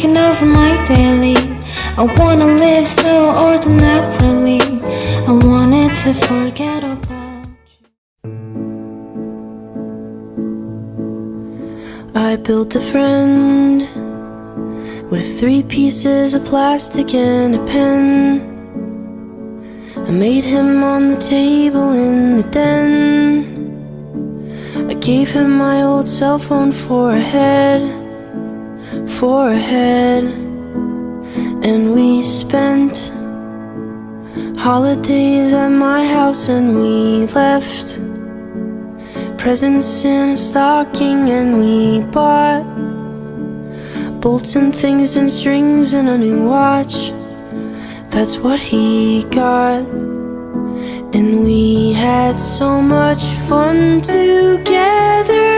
taking over my daily. I wanna live so ordinarily. I wanted to forget about you. I built a friend with 3 pieces of plastic and a pen. I made him on the table in the den. I gave him my old cell phone for a head. And we spent holidays at my house, and we left presents in a stocking, and we bought bolts and things and strings and a new watch. That's what he got. And we had so much fun together.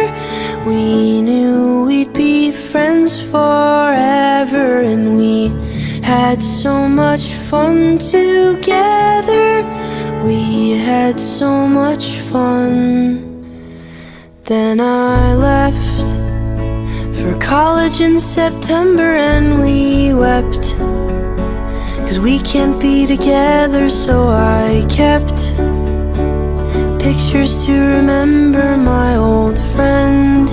We knew we'd be friends forever. And we had so much fun together. We had so much fun. Then I left for college in September, and we wept, 'cause we can't be together. So I kept pictures to remember my old friend.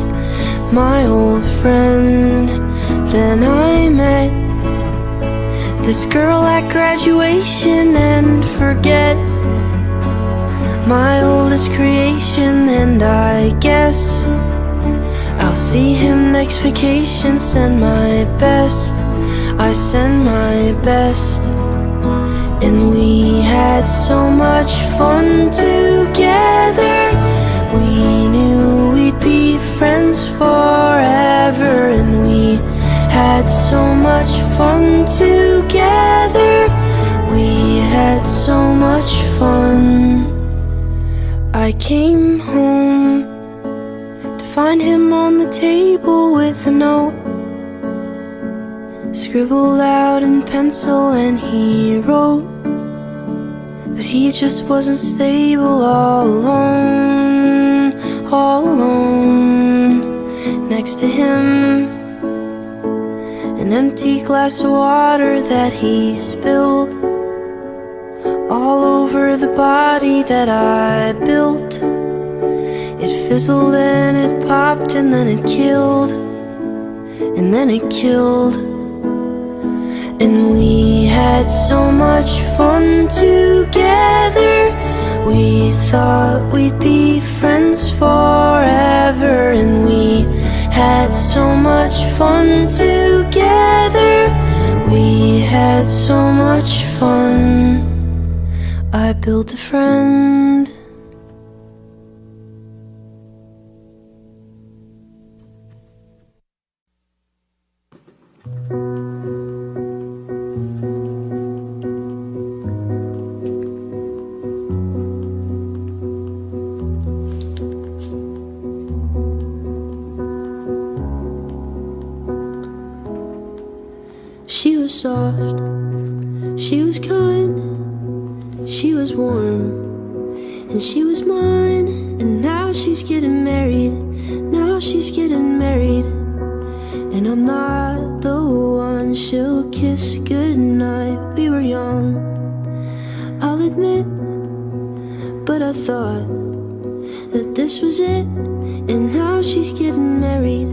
Then I met this girl at graduation, and forget my oldest creation. And I guess I'll see him next vacation. Send my best, I send my best. And we had so much fun together. We knew we'd be friends forever. And we had so much fun together. We had so much fun. I came home to find him on the table with a note scribbled out in pencil, and he wrote that he just wasn't stable, all alone. Next to him, an empty glass of water that he spilled all over the body that I built. It fizzled and it popped, and then it killed, and then it killed. And we had so much fun together. We thought we'd be friends forever. And we had so much fun together. We had so much fun. I built a friend. She was soft, she was kind, she was warm, and she was mine. And now she's getting married, now she's getting married. And I'm not the one she'll kiss goodnight. We were young, I'll admit, but I thought that this was it. And now she's getting married,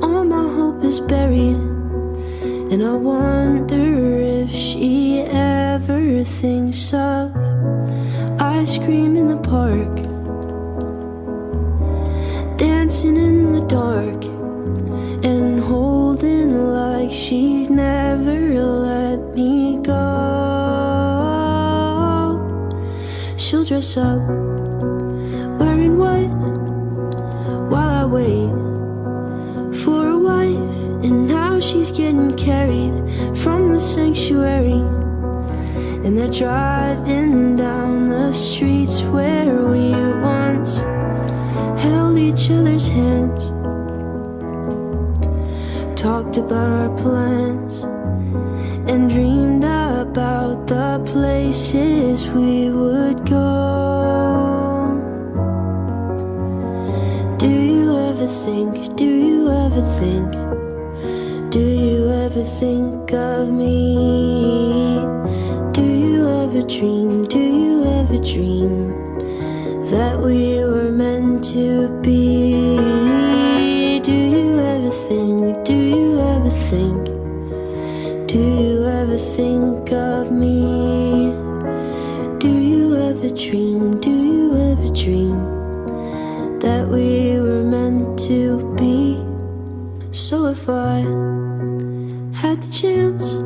all my hope is buried. And I wonder if she ever thinks of ice cream in the park, dancing in the dark, and holding like she'd never let me go. She'll dress up, wearing white, while I wait for a wife. And now she's getting carried from the sanctuary, and they're driving down the streets where we once held each other's hands, talked about our plans, and dreamed about the places we would go. Do you ever think, do you ever think, do you ever ever think of me? Do you ever dream, do you ever dream that we were meant to be? Do you ever think, do you ever think, do you ever think of me? Do you ever dream, do you ever dream that we were meant to be? So if I had the chance,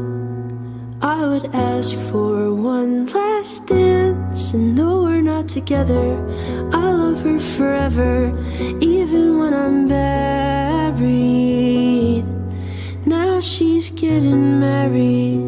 I would ask for one last dance. And though we're not together, I'll love her forever, even when I'm buried. Now she's getting married.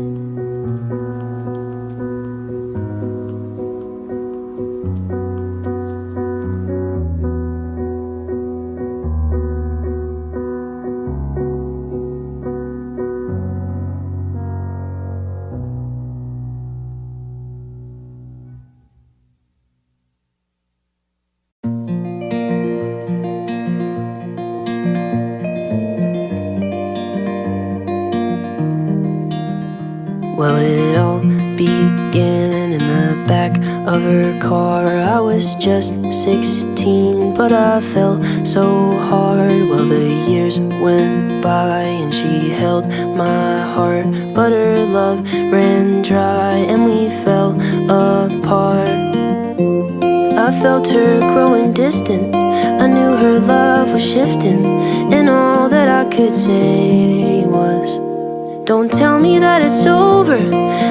Well, it all began in the back of her car. I was just 16, but I fell so hard. Well, the years went by and she held my heart, but her love ran dry and we fell apart. I felt her growing distant, I knew her love was shifting, and all that I could say was, don't tell me that it's over,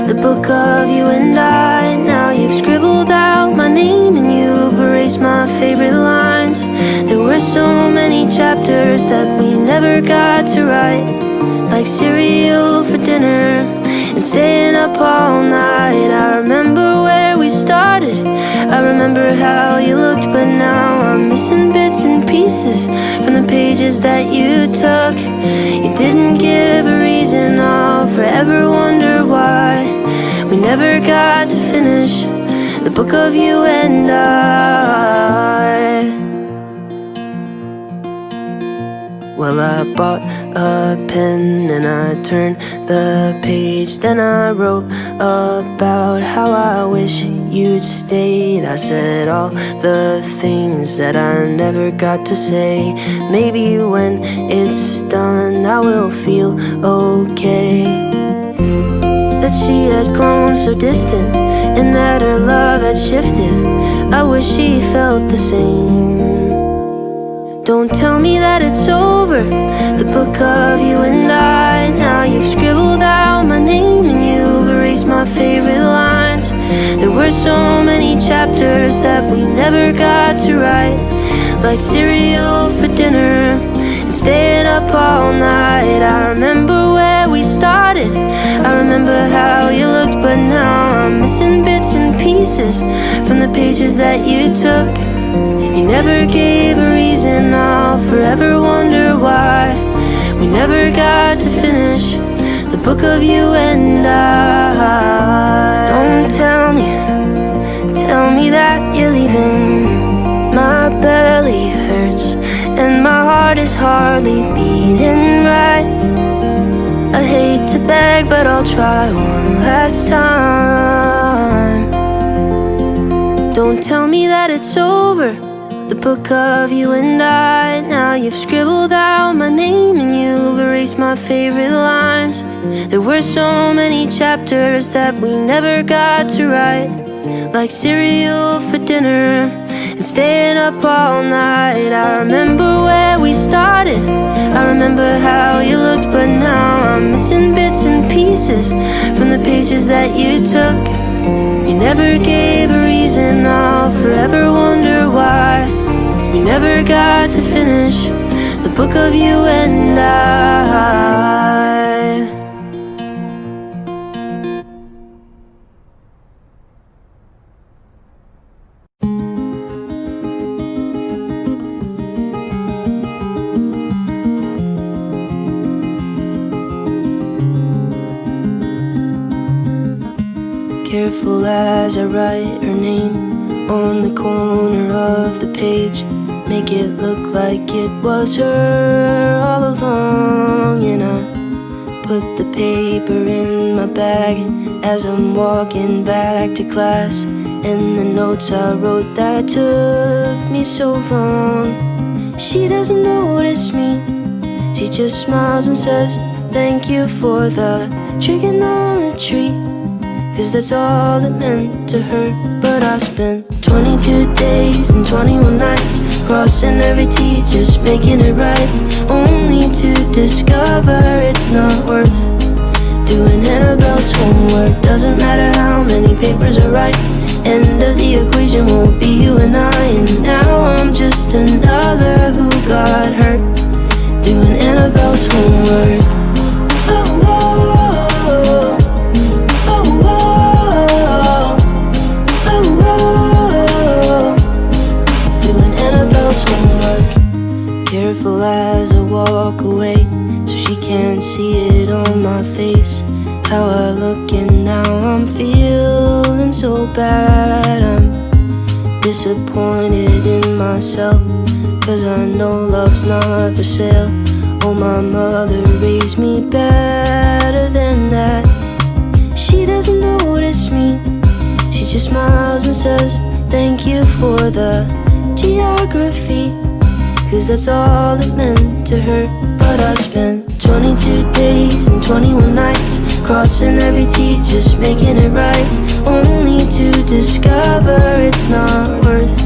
the book of you and I. Now you've scribbled out my name and you've erased my favorite lines. There were so many chapters that we never got to write, like cereal for dinner and staying up all night. I remember where we started, I remember how you looked, but now I'm missing bits and pieces from the pages that you took. You didn't give a reason, I'll forever wonder why we never got to finish the book of you and I. Well, I bought a pen and I turned the page. Then I wrote about how I wish you'd stayed. I said all the things that I never got to say. Maybe when it's done I will feel okay, that she had grown so distant and that her love had shifted. I wish she felt the same. Don't tell me that it's over, the book of you and I. Now you've scribbled out my name and you've erased my favorite lines. There were so many chapters that we never got to write, like cereal for dinner and staying up all night. I remember where we started, I remember how you looked, but now I'm missing bits and pieces from the pages that you took. You never gave a reason, I'll forever wonder why we never got to finish the book of you and I. Don't tell me that you're leaving. My belly hurts and my heart is hardly beating right. I hate to beg, but I'll try one last time. Don't tell me that it's over, the book of you and I. Now you've scribbled out my name and you've erased my favorite lines. There were so many chapters that we never got to write, like cereal for dinner and staying up all night. I remember where we started, I remember how you looked, but now I'm missing bits and pieces from the pages that you took. You never gave a reason, I'll forever wonder why we never got to finish the book of you and I. Careful as I write her name on the corner of the page, make it look like it was her all along. And I put the paper in my bag as I'm walking back to class. And the notes I wrote that took me so long. She doesn't notice me, she just smiles and says thank you for the trigonometry, 'cause that's all it meant to her. But I spent 22 days and 21 nights crossing every T, just making it right, only to discover it's not worth doing Annabelle's homework. Doesn't matter how many papers I write, end of the equation won't be you and I. And now I'm just another who got hurt doing Annabelle's homework. Oh, oh, oh, oh, oh, oh, doing Annabelle's homework. Careful as I walk away, so she can't see it on my face, how I look, and now I'm feeling so bad. I'm disappointed in myself, 'cause I know love's not for sale. Oh, my mother raised me better than that. She doesn't notice me, she just smiles and says thank you for the geography, 'cause that's all it meant to her. But I spent 22 days and 21 nights crossing every T, just making it right, only to discover it's not worth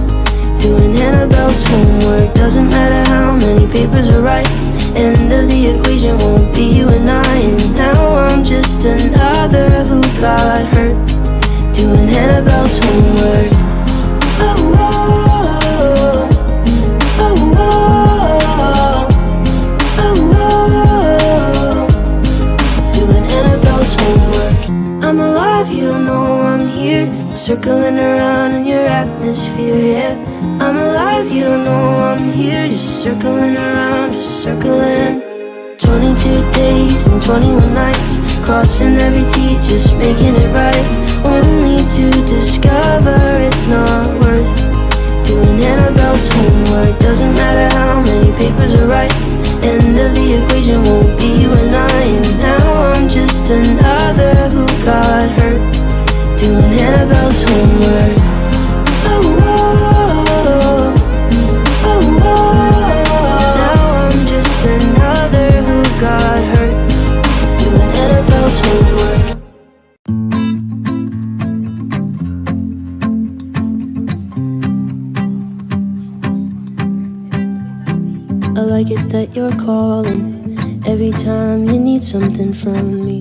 doing Annabelle's homework. Doesn't matter how many papers I write, end of the equation won't be you and I. And now I'm just another who got hurt doing Annabelle's homework. Oh, oh, oh, oh, oh, oh, doing Annabelle's homework. I'm alive, you don't know I'm here, circling around in your atmosphere, yeah. I'm alive, you don't know I'm here, just circling around, just circling. 22 days and 21 nights crossing every T, just making it right, only to discover it's not worth doing Annabelle's homework. Doesn't matter how many papers I write, end of the equation won't be you and I. And now I'm just another who got hurt doing Annabelle's homework. Oh, oh, oh, oh, now I'm just another who got hurt doing Annabelle's homework. I like it that you're calling every time you need something from me.